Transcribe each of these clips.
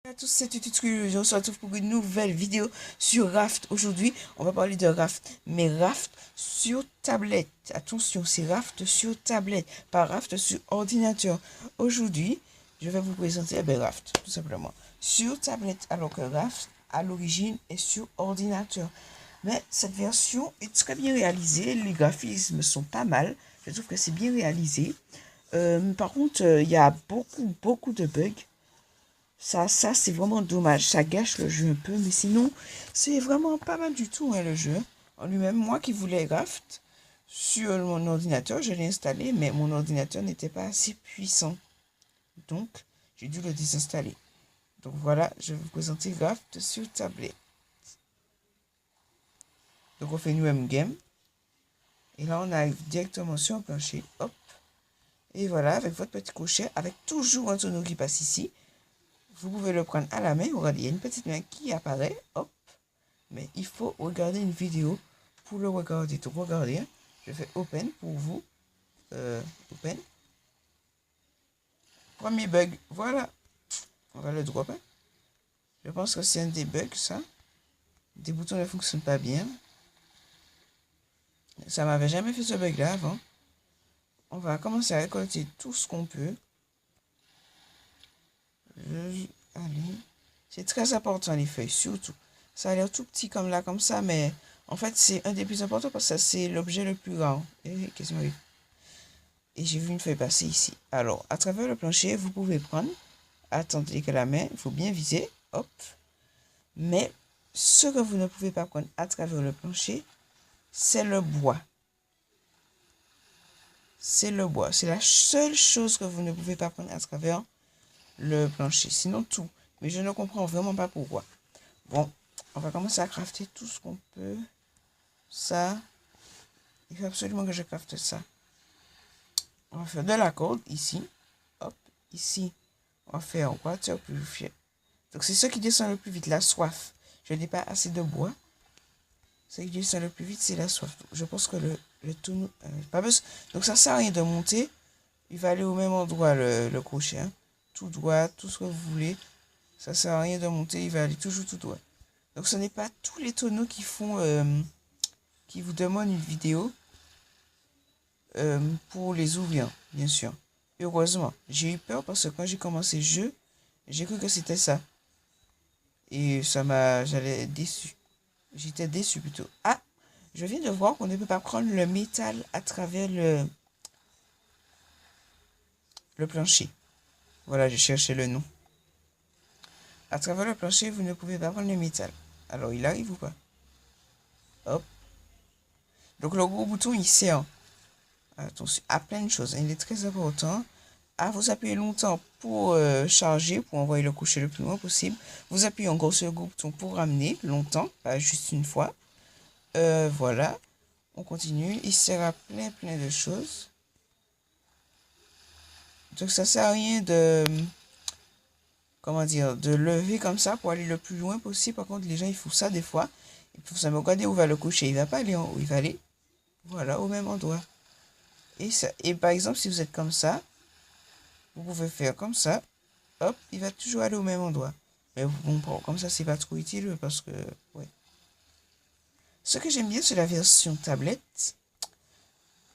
Bonjour à tous, c'est Tutu, je se retrouve pour une nouvelle vidéo sur Raft. Aujourd'hui, on va parler de Raft, mais Raft sur tablette. Attention, c'est Raft sur tablette, pas Raft sur ordinateur. Aujourd'hui, je vais vous présenter Raft, tout simplement, sur tablette, alors que Raft, à l'origine, est sur ordinateur. Mais cette version est très bien réalisée, les graphismes sont pas mal, je trouve que c'est bien réalisé. Par contre, il y a beaucoup de bugs. Ça c'est vraiment dommage. Ça gâche le jeu un peu. Mais sinon, c'est vraiment pas mal du tout, hein, le jeu. En lui-même, moi qui voulais Raft sur mon ordinateur, je l'ai installé, mais mon ordinateur n'était pas assez puissant. Donc, j'ai dû le désinstaller. Donc voilà, je vais vous présenter Raft sur tablette. Donc on fait New Game. Et là, on arrive directement sur un plancher. Hop. Et voilà, avec votre petit crochet, avec toujours un tonneau qui passe ici. Vous pouvez le prendre à la main. Regardez, il y a une petite main qui apparaît. Hop. Mais il faut regarder une vidéo pour le regarder. Donc regardez, hein. Je fais Open pour vous. Open. Premier bug. Voilà. On va le drop. Hein. Je pense que c'est un des bugs, ça. Des boutons ne fonctionnent pas bien. Ça m'avait jamais fait ce bug-là avant. On va commencer à récolter tout ce qu'on peut. Allez. C'est très important les feuilles, surtout. Ça a l'air tout petit comme là, comme ça, mais en fait, c'est un des plus importants parce que c'est l'objet le plus rare. Et qu'est-ce qui m'arrive? Et j'ai vu une feuille passer ici. Alors, à travers le plancher, vous pouvez prendre. Attendez que la main, il faut bien viser. Hop. Mais ce que vous ne pouvez pas prendre à travers le plancher, c'est le bois. C'est le bois. C'est la seule chose que vous ne pouvez pas prendre à travers le plancher. Sinon, tout. Mais je ne comprends vraiment pas pourquoi. Bon, on va commencer à crafter tout ce qu'on peut. Ça, il faut absolument que je crafte ça. On va faire de la corde ici. Hop, ici. On va faire water purifier. Donc, c'est ce qui descend le plus vite, la soif. Je n'ai pas assez de bois. Ce qui descend le plus vite, c'est la soif. Donc, je pense que le tonneau... pas besoin. Donc, ça ne sert à rien de monter. Il va aller au même endroit, le crochet. Hein. Tout droit, tout ce que vous voulez. Ça ne sert à rien de monter. Il va aller toujours tout droit. Donc, ce n'est pas tous les tonneaux qui font... qui vous demandent une vidéo pour les ouvrir, bien sûr. Heureusement, j'ai eu peur parce que quand j'ai commencé le jeu, j'ai cru que c'était ça. Et ça m'a... j'allais déçu. J'étais déçu plutôt. Ah, je viens de voir qu'on ne peut pas prendre le métal à travers le plancher. Voilà, j'ai cherché le nom. À travers le plancher, vous ne pouvez pas prendre le métal. Alors, il arrive ou pas? Hop. Donc, le gros bouton, il sert, attention, à plein de choses. Il est très important. À vous appuyer longtemps pour charger, pour envoyer le coucher le plus loin possible. Vous appuyez encore sur le gros bouton pour ramener longtemps, pas juste une fois. Voilà. On continue. Il sert à plein de choses. Donc ça sert à rien de, comment dire, de lever comme ça pour aller le plus loin possible. Par contre, les gens, ils font ça des fois. Il faut ça me regarder où va le coucher. Il va pas aller en haut, il va aller, voilà, au même endroit. Et par exemple, si vous êtes comme ça, vous pouvez faire comme ça. Hop, il va toujours aller au même endroit. Mais bon, comme ça, c'est pas trop utile parce que, ouais. Ce que j'aime bien, c'est la version tablette.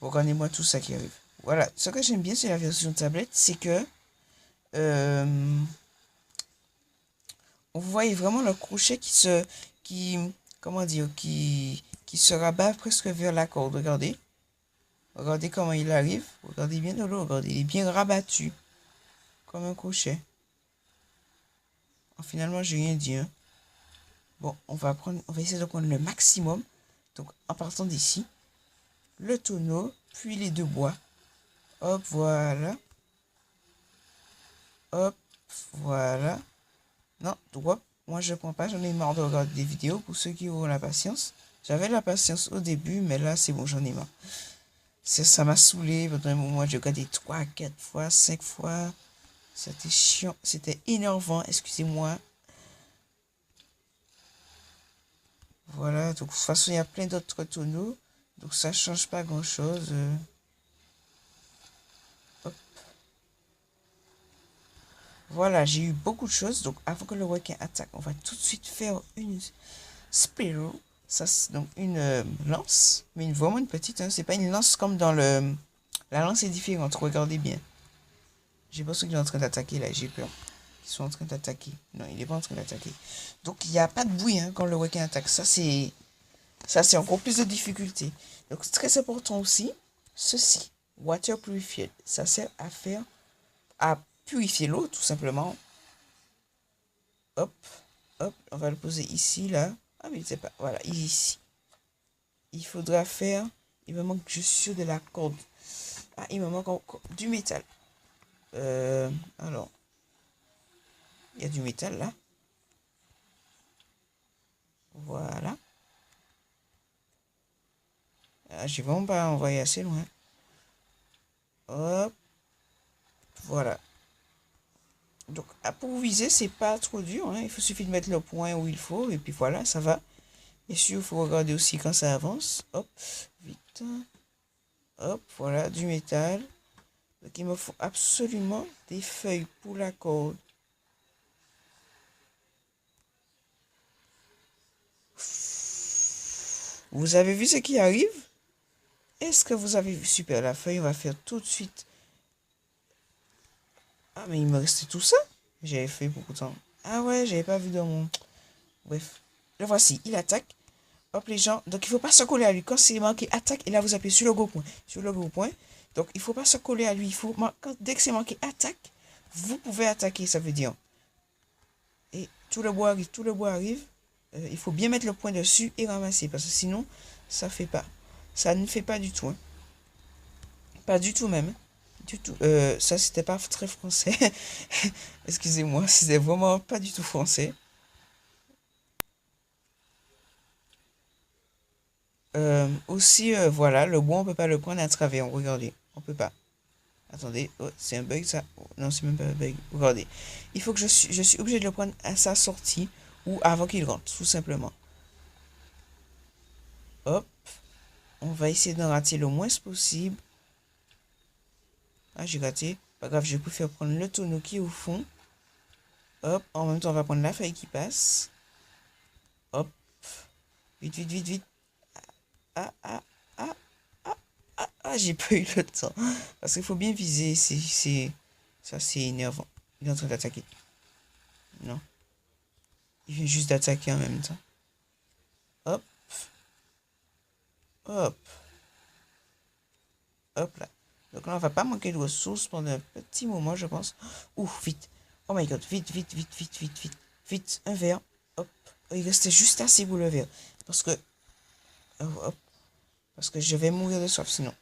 Regardez-moi tout ça qui arrive. Voilà, ce que j'aime bien, c'est la version tablette, c'est que vous voyez vraiment le crochet comment dire, qui se rabat presque vers la corde. Regardez. Regardez comment il arrive. Regardez bien de l'eau. Regardez, il est bien rabattu. Comme un crochet. Finalement, j'ai rien dit. Hein. Bon, on va essayer de prendre le maximum. Donc, en partant d'ici, le tonneau, puis les deux bois. Hop, voilà. Hop, voilà. Non, drop. Moi, je prends pas. J'en ai marre de regarder des vidéos pour ceux qui auront la patience. J'avais la patience au début, mais là, c'est bon, j'en ai marre. Ça m'a saoulé. Pendant un moment, j'ai regardé 3, 4 fois, 5 fois. C'était chiant. C'était énervant. Excusez-moi. Voilà. Donc, de toute façon, il y a plein d'autres tonneaux. Donc, ça change pas grand-chose. Hop. Voilà, j'ai eu beaucoup de choses. Donc, avant que le requin attaque, on va tout de suite faire une Spear. Ça, c'est donc une lance, mais vraiment une petite. Hein. C'est pas une lance comme dans le... La lance est différente, regardez bien. J'ai pensé qu'il est en train d'attaquer là, j'ai peur. Ils sont en train d'attaquer. Non, il n'est pas en train d'attaquer. Donc, il n'y a pas de bruit hein, quand le requin attaque. Ça, c'est encore plus de difficulté. Donc, c'est très important aussi. Ceci, Water Purified. Ça sert à purifier l'eau, tout simplement. Hop, hop, on va le poser ici, là. Ah, mais c'est pas, voilà, ici. Il faudra faire, il me manque juste sur de la corde. Ah, il me manque encore du métal. Alors, il y a du métal, là. Voilà. Ah, j'ai vraiment pas envoyé assez loin. Hop, voilà. Donc, pour viser, c'est pas trop dur. Hein. Il faut suffit de mettre le point où il faut. Et puis voilà, ça va. Bien sûr, il faut regarder aussi quand ça avance. Hop, vite. Hop, voilà, du métal. Donc, il me faut absolument des feuilles pour la corde. Vous avez vu ce qui arrive? Est-ce que vous avez vu? Super, la feuille, on va faire tout de suite. Ah, mais il me restait tout ça? J'avais fait beaucoup de temps. Ah ouais, j'avais pas vu dans mon... Bref. Le voici, il attaque. Hop, les gens. Donc, il faut pas se coller à lui. Quand c'est marqué attaque, et là, vous appuyez sur le gros point. Sur le gros point. Donc, il faut pas se coller à lui. Il faut... Dès que c'est marqué attaque, vous pouvez attaquer, ça veut dire. Et tout le bois arrive. Tout le bois arrive. Il faut bien mettre le point dessus et ramasser. Parce que sinon, ça fait pas. Ça ne fait pas du tout. Hein. Pas du tout même. Du tout. Ça, c'était pas très français. Excusez-moi, c'était vraiment pas du tout français. Aussi, voilà, le bois, on peut pas le prendre à travers. Regardez, on peut pas. Attendez, oh, c'est un bug ça? Oh, non, c'est même pas un bug. Regardez. Il faut que je suis obligé de le prendre à sa sortie ou avant qu'il rentre, tout simplement. Hop. On va essayer d'en rater le moins possible. Ah, j'ai raté. Pas grave, je préfère prendre le tonneau qui est au fond. Hop. En même temps, on va prendre la feuille qui passe. Hop. Vite, vite, vite, vite. Ah, ah, ah, ah, ah, ah, j'ai pas eu le temps. Parce qu'il faut bien viser. Ça, c'est énervant. Il est en train d'attaquer. Non. Il vient juste d'attaquer en même temps. Hop. Hop. Hop là. Donc là, on va pas manquer de ressources pendant un petit moment, je pense. Ouf, vite. Oh my god, vite, vite, vite, vite, vite, vite. Vite, un verre. Hop. Oh, il restait juste assez pour le verre. Parce que... hop. Parce que je vais mourir de soif sinon.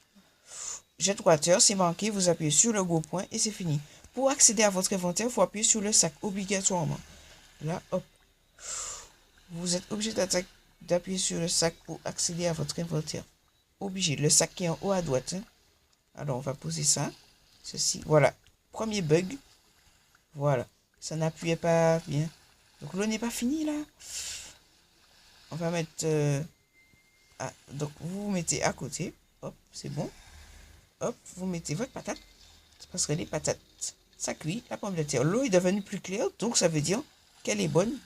Jet water, c'est manqué, vous appuyez sur le gros point et c'est fini. Pour accéder à votre inventaire, il faut appuyer sur le sac obligatoirement. Là, hop. Vous êtes obligé d'appuyer sur le sac pour accéder à votre inventaire. Obligé. Le sac qui est en haut à droite. Hein. Alors, on va poser ça. Ceci. Voilà. Premier bug. Voilà. Ça n'appuyait pas bien. Donc, l'eau n'est pas finie, là. On va mettre... donc, vous vous mettez à côté. Hop, c'est bon. Hop, vous mettez votre patate. Parce que les patates, ça cuit. La pomme de terre, l'eau est devenue plus claire. Donc, ça veut dire qu'elle est bonne.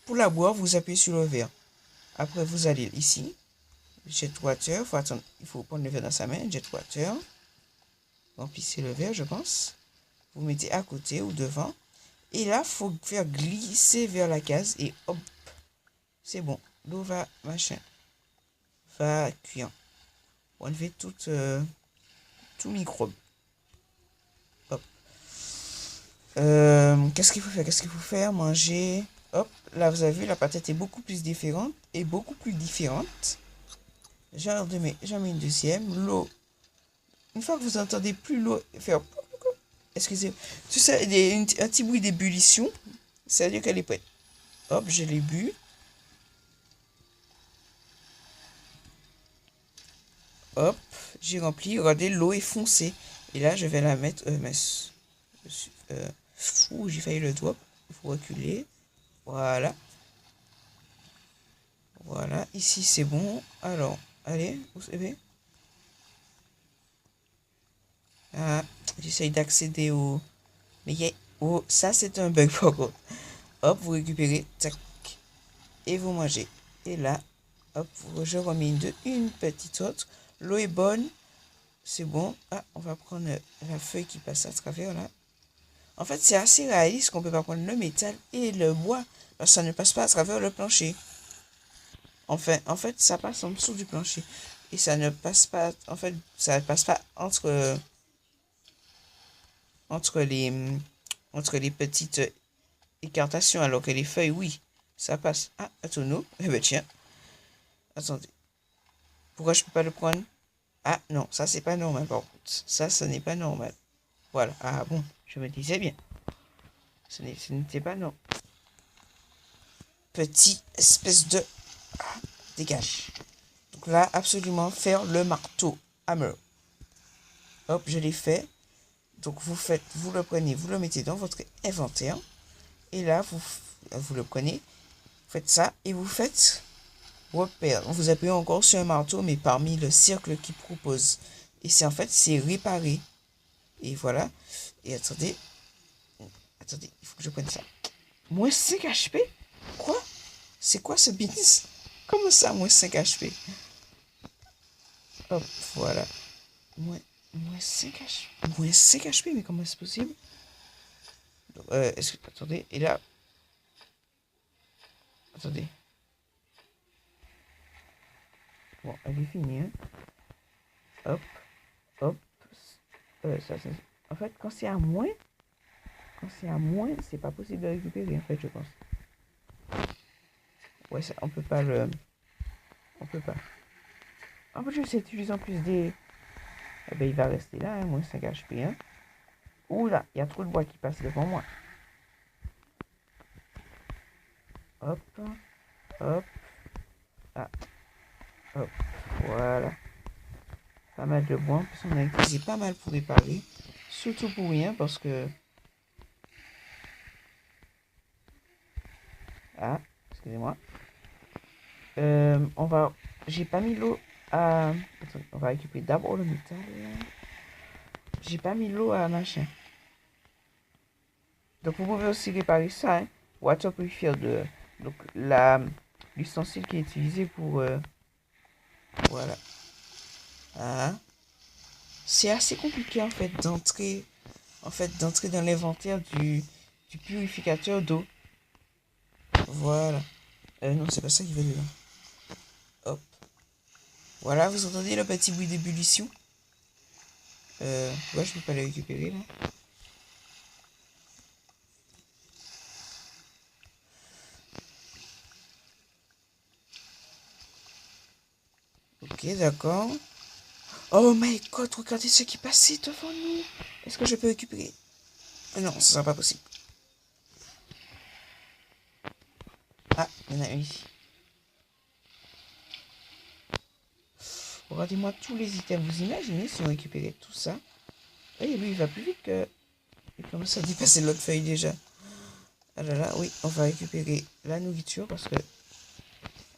Pour la boire, vous appuyez sur le verre. Après, vous allez ici. Jet water. Faut attendre. Il faut prendre le verre dans sa main. Jet water. Remplissez le verre, je pense. Vous mettez à côté ou devant. Et là, il faut faire glisser vers la case. Et hop. C'est bon. L'eau va, machin. Va cuire. On enlever tout microbe. Hop. Qu'est-ce qu'il faut faire? Qu'est-ce qu'il faut faire? Manger. Hop. Là, vous avez vu, la patate est beaucoup plus différente. Et beaucoup plus différente. J'en mets une deuxième. L'eau. Une fois que vous entendez plus l'eau faire... Excusez, tout ça, il y a un petit bruit d'ébullition. Ça veut dire qu'elle est prête. Hop, je l'ai bu. Hop, j'ai rempli. Regardez, l'eau est foncée. Et là, je vais la mettre... j'ai failli le drop. Il faut reculer. Voilà. Voilà, ici c'est bon. Alors, allez, vous savez. Ah, j'essaye d'accéder au... Mais Oh, ça c'est un bug par contre. Hop, vous récupérez, tac, et vous mangez. Et là, hop, je remets une petite autre. L'eau est bonne, c'est bon. Ah, on va prendre la feuille qui passe à travers là. En fait, c'est assez réaliste qu'on peut pas prendre le métal et le bois, parce que ça ne passe pas à travers le plancher. Enfin, en fait, ça passe en dessous du plancher. Et ça ne passe pas, en fait, ça ne passe pas entre les petites écartations, alors que les feuilles, oui, ça passe. Ah, attends-nous. Eh ben tiens, attendez. Pourquoi je peux pas le prendre? Ah non, ça c'est pas normal par contre. Ça, ce n'est pas normal. Voilà. Ah bon, je me disais bien. Ce n'était pas normal. Petit espèce de... Ah, dégage. Donc là, absolument faire le marteau. Hammer. Hop, je l'ai fait. Donc vous le prenez, vous le mettez dans votre inventaire. Et là, vous le prenez, vous faites ça et vous faites repère. Vous appuyez encore sur un marteau, mais parmi le cercle qui propose. Et c'est en fait, c'est réparer. Et voilà. Et attendez, il faut que je prenne ça. Moins 5 HP? Quoi? C'est quoi ce business? Comment ça, moins 5 HP? Hop, voilà. Moins 5 HP. Moins 5 HP, mais comment c'est possible? Attendez, et là... Attendez. Bon, elle est finie, hein. Hop, hop. En fait, quand c'est à moins, c'est pas possible de récupérer, en fait, je pense. Ouais, ça, on peut pas le... On peut pas. En fait, je sais utiliser en plus des... Eh ben, il va rester là, hein, moins 5 HP, hein. Ouh là, il y a trop de bois qui passe devant moi. Hop, hop. Ah, hop, voilà. Pas mal de bois, en plus on a utilisé pas mal pour réparer. Surtout pour rien, parce que... Ah, excusez-moi. J'ai pas mis l'eau à... Attends, on va récupérer d'abord le métal. J'ai pas mis l'eau à machin. Donc vous pouvez aussi réparer ça, hein. Water Purifier de... Donc l'ustensile qui est utilisé pour... voilà. Ah. C'est assez compliqué en fait d'entrer dans l'inventaire du purificateur d'eau. Voilà. Non, c'est pas ça qui va dedans. Hop. Voilà, vous entendez le petit bruit d'ébullition? Ouais, je peux pas le récupérer là. Ok, d'accord. Oh my god, regardez ce qui passait devant nous. Est-ce que je peux récupérer? Non, ce sera pas possible. Ah, il y en a un ici. Regardez-moi tous les items. Vous imaginez si on récupérait tout ça? Et lui, il va plus vite que... Il commence à dépasser l'autre feuille déjà. Ah là là, oui, on va récupérer la nourriture parce que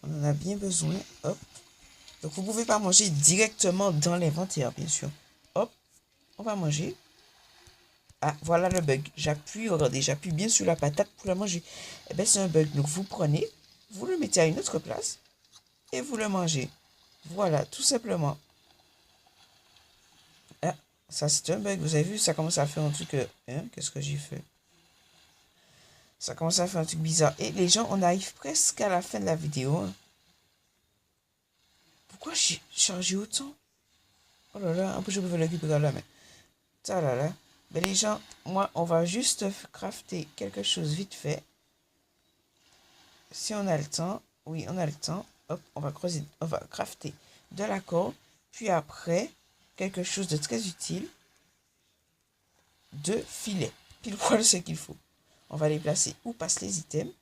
on en a bien besoin. Hop. Donc, vous pouvez pas manger directement dans l'inventaire, bien sûr. Hop, on va manger. Ah, voilà le bug. J'appuie, regardez, j'appuie bien sur la patate pour la manger. Eh bien, c'est un bug. Donc, vous prenez, vous le mettez à une autre place et vous le mangez. Voilà, tout simplement. Ah, ça, c'est un bug. Vous avez vu, ça commence à faire un truc... hein, qu'est-ce que j'ai fait? Ça commence à faire un truc bizarre. Et les gens, on arrive presque à la fin de la vidéo. Hein. Pourquoi j'ai chargé autant? Oh là là, un peu je pouvais le récupérer là, mais... Ça là là. Ben les gens, moi, on va juste crafter quelque chose vite fait. Si on a le temps, oui, on a le temps. Hop, on va crafter de la corde. Puis après, quelque chose de très utile. De filet. Pile poil ce qu'il faut. On va les placer où passent les items.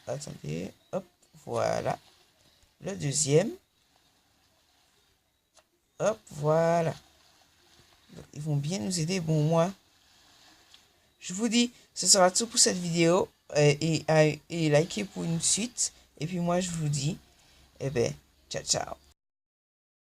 Attendez, hop, voilà. Le deuxième. Hop, voilà. Donc, ils vont bien nous aider. Bon, moi, je vous dis, ce sera tout pour cette vidéo. Et likez pour une suite. Et puis moi, je vous dis, eh ben, ciao, ciao.